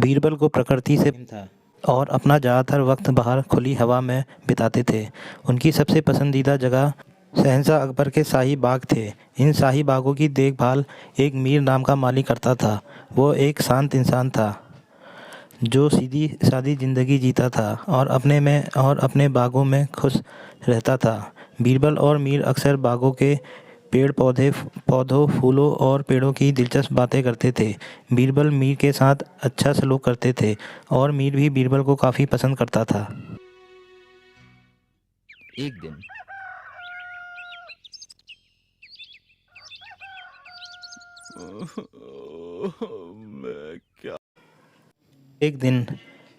बीरबल को प्रकृति से प्रेम था और अपना ज़्यादातर वक्त बाहर खुली हवा में बिताते थे। उनकी सबसे पसंदीदा जगह शहंशाह अकबर के शाही बाग थे। इन शाही बागों की देखभाल एक मीर नाम का माली करता था। वो एक शांत इंसान था जो सीधी सादी ज़िंदगी जीता था और अपने बागों में खुश रहता था। बीरबल और मीर अक्सर बागों के पौधों, फूलों और पेड़ों की दिलचस्प बातें करते थे। बीरबल मीर के साथ अच्छा सलूक करते थे और मीर भी बीरबल को काफ़ी पसंद करता था। एक दिन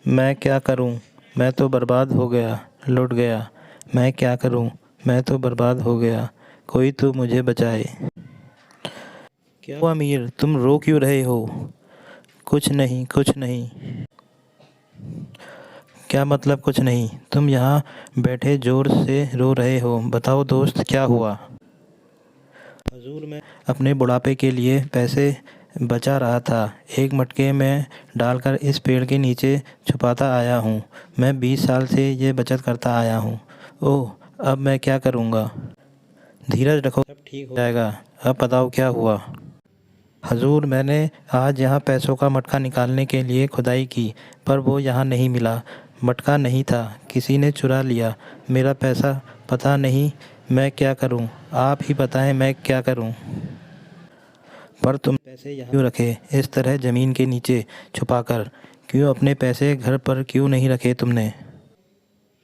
मैं क्या करूं, मैं तो बर्बाद हो गया, लौट गया। मैं क्या करूं, मैं तो बर्बाद हो गया, कोई तो मुझे बचाए। क्या हुआ मीर, तुम रो क्यों रहे हो? कुछ नहीं, कुछ नहीं। क्या मतलब कुछ नहीं? तुम यहाँ बैठे जोर से रो रहे हो। बताओ दोस्त, क्या हुआ? हजूर, मैं अपने बुढ़ापे के लिए पैसे बचा रहा था। एक मटके में डालकर इस पेड़ के नीचे छुपाता आया हूँ। मैं 20 साल से ये बचत करता आया हूँ। ओह, अब मैं क्या करूँगा? धीरज रखो, सब ठीक हो जाएगा। अब बताओ क्या हुआ? हजूर, मैंने आज यहाँ पैसों का मटका निकालने के लिए खुदाई की, पर वो यहाँ नहीं मिला। मटका नहीं था, किसी ने चुरा लिया मेरा पैसा। पता नहीं मैं क्या करूँ, आप ही बताएं मैं क्या करूँ। पर तुम पैसे यहाँ क्यों रखे, इस तरह ज़मीन के नीचे छुपाकर? क्यों अपने पैसे घर पर क्यों नहीं रखे तुमने?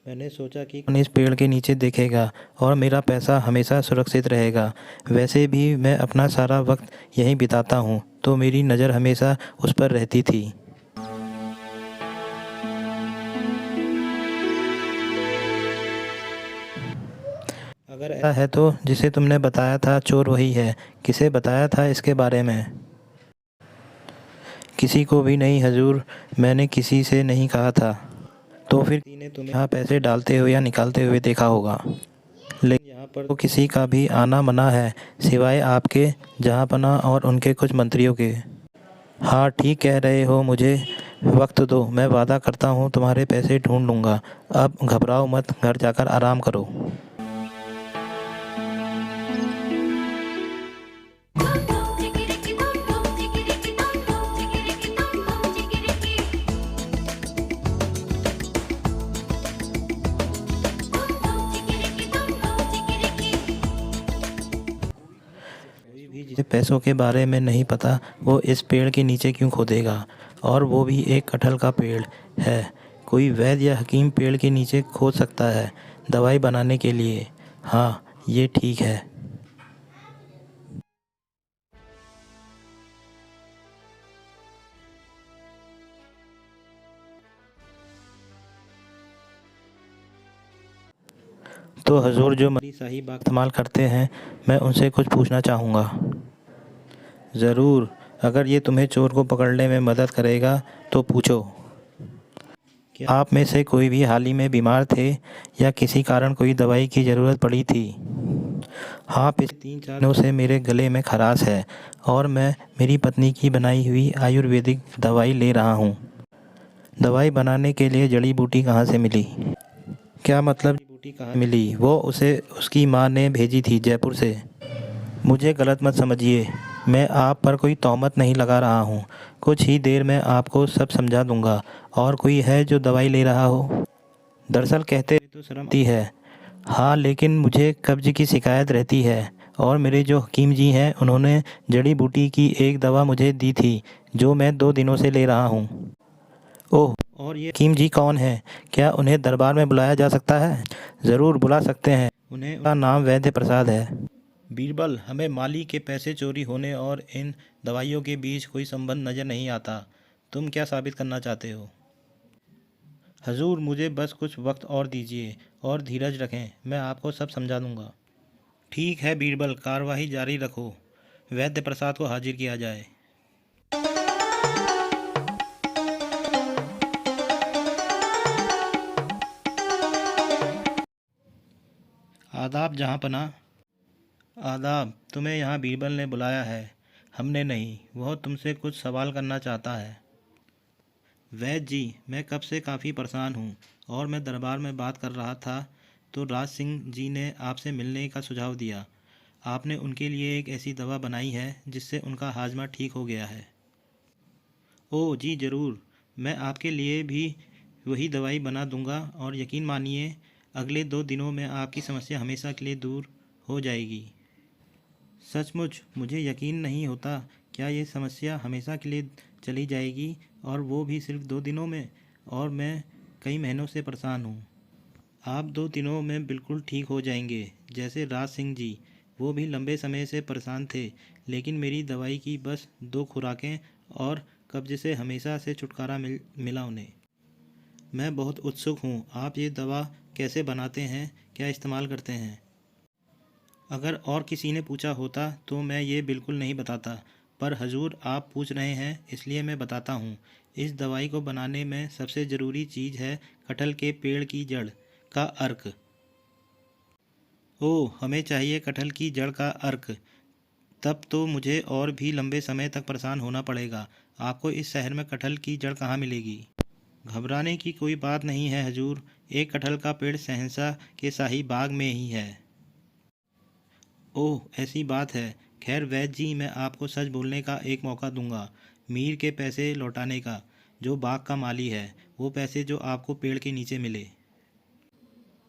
मैंने सोचा कि कौन इस पेड़ के नीचे देखेगा और मेरा पैसा हमेशा सुरक्षित रहेगा। वैसे भी मैं अपना सारा वक्त यहीं बिताता हूँ, तो मेरी नज़र हमेशा उस पर रहती थी। अगर ऐसा है तो जिसे तुमने बताया था चोर वही है। किसे बताया था इसके बारे में? किसी को भी नहीं हजूर, मैंने किसी से नहीं कहा था। तो फिर किसी ने तुम्हें यहाँ पैसे डालते हुए या निकालते हुए देखा होगा। लेकिन यहाँ पर तो किसी का भी आना मना है, सिवाय आपके जहाँपनाह और उनके कुछ मंत्रियों के। हाँ, ठीक कह रहे हो। मुझे वक्त दो, मैं वादा करता हूँ तुम्हारे पैसे ढूंढ लूँगा। अब घबराओ मत, घर जाकर आराम करो। कोई भी जिसे पैसों के बारे में नहीं पता, वो इस पेड़ के नीचे क्यों खोदेगा? और वो भी एक कटहल का पेड़ है। कोई वैद्य या हकीम पेड़ के नीचे खोद सकता है दवाई बनाने के लिए। हाँ, ये ठीक है। तो हजूर, जो मरी शाही बाग इस्तेमाल करते हैं, मैं उनसे कुछ पूछना चाहूँगा। ज़रूर, अगर ये तुम्हें चोर को पकड़ने में मदद करेगा तो पूछो। क्या आप में से कोई भी हाल ही में बीमार थे या किसी कारण कोई दवाई की ज़रूरत पड़ी थी? हाँ, पिछले 3-4 दिनों से मेरे गले में खराश है और मैं मेरी पत्नी की बनाई हुई आयुर्वेदिक दवाई ले रहा हूँ। दवाई बनाने के लिए जड़ी बूटी कहाँ से मिली? क्या मतलब जड़ी बूटी कहाँ मिली? वो उसे उसकी माँ ने भेजी थी, जयपुर से। मुझे गलत मत समझिए, मैं आप पर कोई तोहमत नहीं लगा रहा हूँ। कुछ ही देर में आपको सब समझा दूँगा। और कोई है जो दवाई ले रहा हो? दरअसल कहते हुए तो शर्म आती है। हाँ, लेकिन मुझे कब्ज़ की शिकायत रहती है और मेरे जो हकीम जी हैं उन्होंने जड़ी बूटी की एक दवा मुझे दी थी जो मैं 2 दिनों से ले रहा हूँ। ओह, और ये हकीम जी कौन है? क्या उन्हें दरबार में बुलाया जा सकता है? ज़रूर बुला सकते हैं उन्हें। उनका नाम वैद्य प्रसाद है। बीरबल, हमें माली के पैसे चोरी होने और इन दवाइयों के बीच कोई संबंध नज़र नहीं आता। तुम क्या साबित करना चाहते हो? हजूर, मुझे बस कुछ वक्त और दीजिए और धीरज रखें, मैं आपको सब समझा दूंगा। ठीक है बीरबल, कार्रवाई जारी रखो। वैद्य प्रसाद को हाजिर किया जाए। आदाब जहाँपनाह। आदाब। तुम्हें यहाँ बीरबल ने बुलाया है, हमने नहीं। वह तुमसे कुछ सवाल करना चाहता है। वैद्य जी, मैं कब से काफ़ी परेशान हूँ और मैं दरबार में बात कर रहा था तो राज सिंह जी ने आपसे मिलने का सुझाव दिया। आपने उनके लिए एक ऐसी दवा बनाई है जिससे उनका हाजमा ठीक हो गया है। ओह जी ज़रूर, मैं आपके लिए भी वही दवाई बना दूंगा और यकीन मानिए अगले 2 दिनों में आपकी समस्या हमेशा के लिए दूर हो जाएगी। सचमुच मुझे यकीन नहीं होता, क्या ये समस्या हमेशा के लिए चली जाएगी और वो भी सिर्फ 2 दिनों में। और मैं कई महीनों से परेशान हूँ। आप 2 दिनों में बिल्कुल ठीक हो जाएंगे। जैसे राज सिंह जी, वो भी लंबे समय से परेशान थे, लेकिन मेरी दवाई की बस 2 खुराकें और कब्ज से हमेशा से छुटकारा मिला उन्हें। मैं बहुत उत्सुक हूँ, आप ये दवा कैसे बनाते हैं, क्या इस्तेमाल करते हैं? अगर और किसी ने पूछा होता तो मैं ये बिल्कुल नहीं बताता, पर हजूर आप पूछ रहे हैं इसलिए मैं बताता हूँ। इस दवाई को बनाने में सबसे ज़रूरी चीज़ है कटहल के पेड़ की जड़ का अर्क। ओह, हमें चाहिए कटहल की जड़ का अर्क। तब तो मुझे और भी लंबे समय तक परेशान होना पड़ेगा। आपको इस शहर में कटहल की जड़ कहाँ मिलेगी? घबराने की कोई बात नहीं है हजूर, एक कटहल का पेड़ शहंशाह के शाही बाग में ही है। ओह, ऐसी बात है। खैर वैद्य जी, मैं आपको सच बोलने का एक मौका दूंगा। मीर के पैसे लौटाने का, जो बाग का माली है, वो पैसे जो आपको पेड़ के नीचे मिले।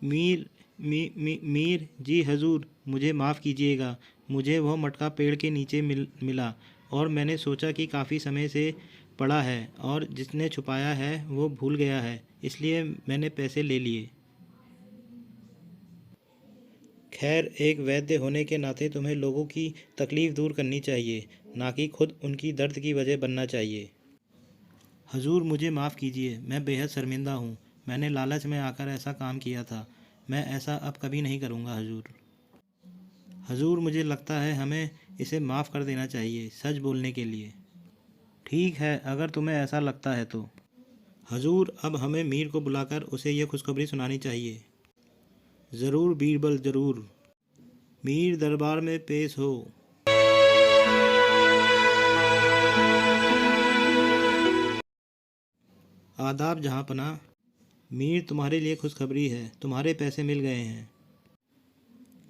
मीर मीर जी हजूर, मुझे माफ़ कीजिएगा। मुझे वह मटका पेड़ के नीचे मिला और मैंने सोचा कि काफ़ी समय से पड़ा है और जिसने छुपाया है वो भूल गया है, इसलिए मैंने पैसे ले लिए। खैर, एक वैद्य होने के नाते तुम्हें लोगों की तकलीफ़ दूर करनी चाहिए, ना कि खुद उनकी दर्द की वजह बनना चाहिए। हजूर मुझे माफ़ कीजिए, मैं बेहद शर्मिंदा हूँ। मैंने लालच में आकर ऐसा काम किया था। मैं ऐसा अब कभी नहीं करूँगा हजूर। हजूर मुझे लगता है हमें इसे माफ़ कर देना चाहिए, सच बोलने के लिए। ठीक है, अगर तुम्हें ऐसा लगता है तो। हजूर, अब हमें मीर को बुलाकर उसे यह खुशखबरी सुनानी चाहिए। ज़रूर बीरबल, ज़रूर। मीर दरबार में पेश हो। आदाब जहाँपनाह। मीर, तुम्हारे लिए खुशखबरी है, तुम्हारे पैसे मिल गए हैं।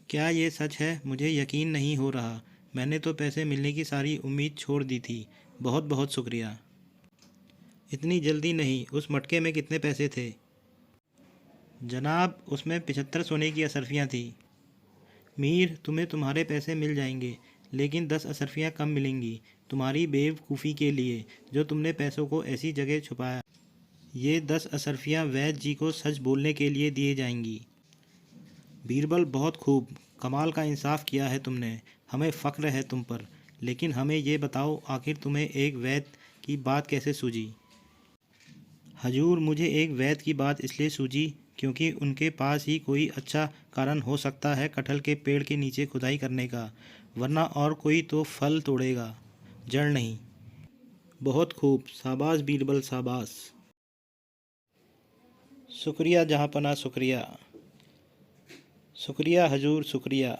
क्या ये सच है? मुझे यकीन नहीं हो रहा। मैंने तो पैसे मिलने की सारी उम्मीद छोड़ दी थी। बहुत बहुत शुक्रिया। इतनी जल्दी नहीं। उस मटके में कितने पैसे थे? जनाब, उसमें 75 सोने की असरफियाँ थी। मीर, तुम्हें तुम्हारे पैसे मिल जाएंगे, लेकिन 10 असरफियाँ कम मिलेंगी तुम्हारी बेवकूफ़ी के लिए, जो तुमने पैसों को ऐसी जगह छुपाया। ये 10 असरफियाँ वैद्य जी को सच बोलने के लिए दिए जाएंगी। बीरबल, बहुत खूब, कमाल का इंसाफ किया है तुमने। हमें फ़ख्र है तुम पर। लेकिन हमें ये बताओ, आखिर तुम्हें एक वैद्य की बात कैसे सूझी? हजूर, मुझे एक वैद्य की बात इसलिए सूझी क्योंकि उनके पास ही कोई अच्छा कारण हो सकता है कटहल के पेड़ के नीचे खुदाई करने का, वरना और कोई तो फल तोड़ेगा, जड़ नहीं। बहुत खूब, शाबाश बीरबल, शाबाश। शुक्रिया जहाँपनाह, शुक्रिया। शुक्रिया हजूर, शुक्रिया।